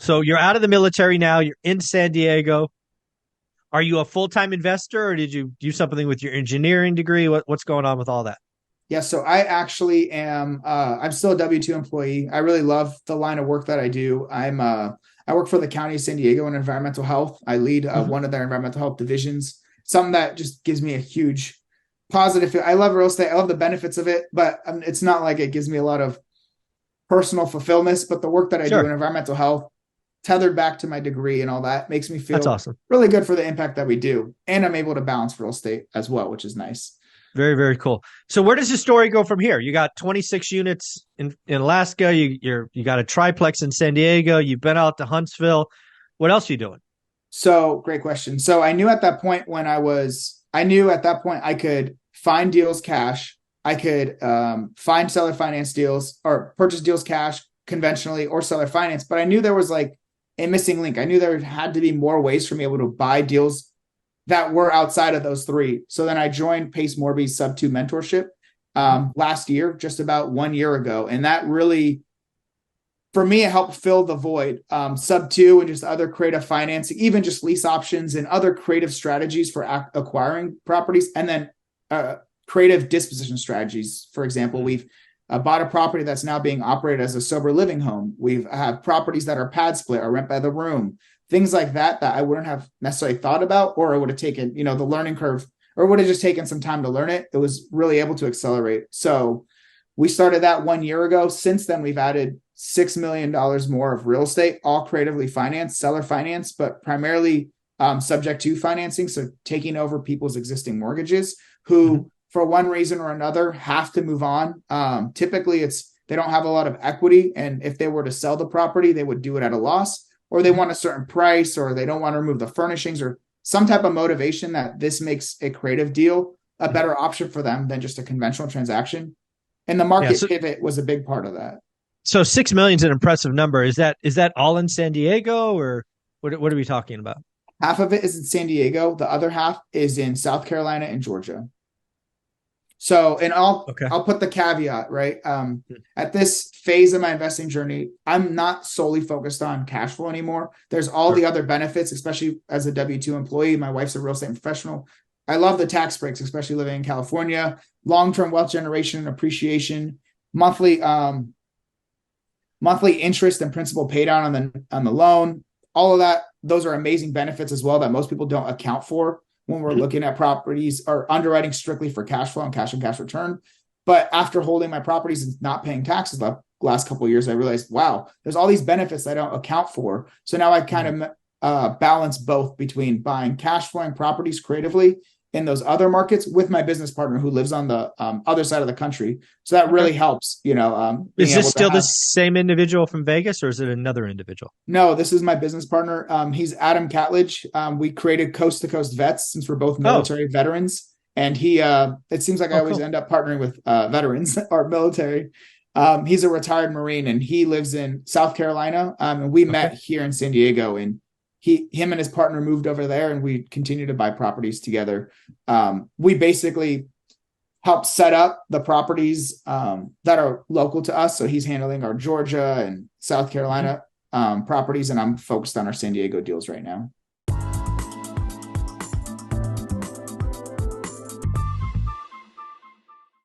So you're out of the military now. You're in San Diego. Are you a full-time investor, or did you do something with your engineering degree? What's going on with all that? Yeah, so I actually am I'm still a W-2 employee. I really love the line of work that I do. I work for the County of San Diego in environmental health. I lead Mhm. one of their environmental health divisions. Something that just gives me a huge positive feel. I love real estate. I love the benefits of it, but it's not like it gives me a lot of personal fulfillment, but the work that I do in Sure. environmental health tethered back to my degree and all that makes me That's feel awesome. really good for the impact that we do. And I'm able to balance real estate as well, which is nice. Very, very cool. So where does the story go from here? You got 26 units in Alaska. You got a triplex in San Diego. You've been out to Huntsville. What else are you doing? So great question. So I knew at that point I could find deals cash. I could find seller finance deals or purchase deals cash conventionally or seller finance, but I knew there was like a missing link. I knew there had to be more ways for me able to buy deals that were outside of those three. So then I joined Pace Morby's Sub 2 mentorship last year, just about 1 year ago. And that really, for me, it helped fill the void. Sub 2 and just other creative financing, even just lease options and other creative strategies for acquiring properties. And then creative disposition strategies. For example, we've bought a property that's now being operated as a sober living home. We've had properties that are pad split or rent by the room, things like that I wouldn't have necessarily thought about, or it would have taken, the learning curve, or would have just taken some time to learn it. It was really able to accelerate. So we started that 1 year ago. Since then, we've added $6 million more of real estate, all creatively financed, seller finance, but primarily subject to financing. So taking over people's existing mortgages Mhm. who, for one reason or another, have to move on. Typically, it's they don't have a lot of equity, and if they were to sell the property, they would do it at a loss, or they Mhm. want a certain price, or they don't want to remove the furnishings, or some type of motivation that this makes a creative deal a Mhm. better option for them than just a conventional transaction. And the Yeah. market So pivot was a big part of that. 6 million is an impressive number. Is that all in San Diego, or what are we talking about? Half of it is in San Diego. The other half is in South Carolina and Georgia. So, and I'll Okay. I'll put the caveat, right? At this phase of my investing journey, I'm not solely focused on cash flow anymore. There's all Sure. the other benefits, especially as a W-2 employee. My wife's a real estate professional. I love the tax breaks, especially living in California, long-term wealth generation and appreciation, monthly monthly interest and principal pay down on the loan, all of that. Those are amazing benefits as well that most people don't account for when we're Mhm. looking at properties or underwriting strictly for cash flow and cash return. But after holding my properties and not paying taxes the last couple of years, I realized, wow, there's all these benefits I don't account for. So now I Mhm. kind of balance both between buying cash flowing properties creatively in those other markets with my business partner who lives on the other side of the country. So that Okay. really helps, being Is this able to still the have. same individual from Vegas, or is it another individual? No, this is my business partner. He's Adam Catledge. We created Coast to Coast Vets since we're both Oh. military veterans. And it seems like I Oh, always cool. end up partnering with veterans or military. He's a retired Marine and he lives in South Carolina. And we Okay. met here in San Diego and him and his partner moved over there and we continue to buy properties together. We basically help set up the properties that are local to us. So he's handling our Georgia and South Mhm. Carolina properties, and I'm focused on our San Diego deals right now.